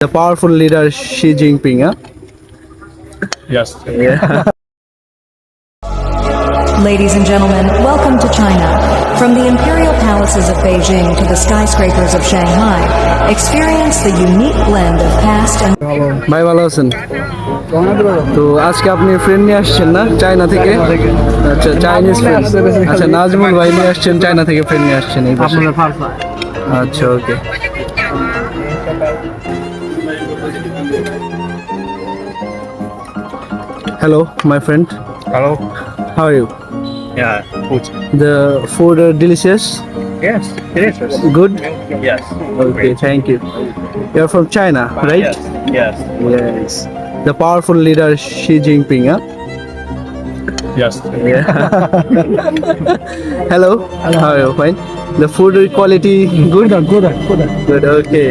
The powerful leader Xi Jinping, huh? Yes. Yeah. Ladies and gentlemen, welcome to China. From the imperial palaces of Beijing to the skyscrapers of Shanghai, experience the unique blend of past and ভাই ভালো আছেন? তো আজকে আপনি friend নিয়ে আসছেন না China থেকে? আচ্ছা, চাইনিজ ফ্রেন্ড। আচ্ছা, নাজমুল ভাই নিয়ে আসছেন চায়না থেকে, ফ্রেন্ড নিয়ে আসছেন এই পাশে। আচ্ছা, ওকে। Hello, my friend. Hello. How are you? Yeah. Food. The food delicious? Yes. Delicious. Good? Yes. Okay, thank you. You're from China, right? Yes. Yes. Yes. The powerful leader Xi Jinping, huh? Yes. Yeah. Hello. How are you? Fine. The food quality good? Good. Okay.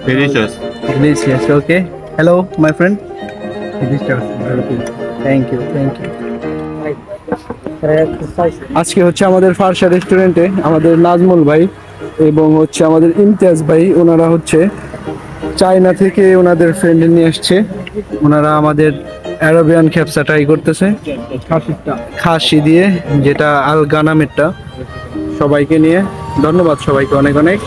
Delicious. Delicious. Okay. Hello, my friend. Delicious. Okay. Thank you. আজকে হচ্ছে আমাদের ফারসা রেস্টুরেন্টে আমাদের নাজমুল ভাই এবং হচ্ছে আমাদের ইমতিয়াজ ভাই, ওনারা হচ্ছে চায়না থেকে ওনাদের ফ্রেন্ড নিয়ে আসছে। ওনারা আমাদের অ্যারাবিয়ান খেপসা ট্রাই করতেছে খাসি দিয়ে, যেটা আল গানামেরটা। সবাইকে নিয়ে ধন্যবাদ, সবাইকে অনেক অনেক।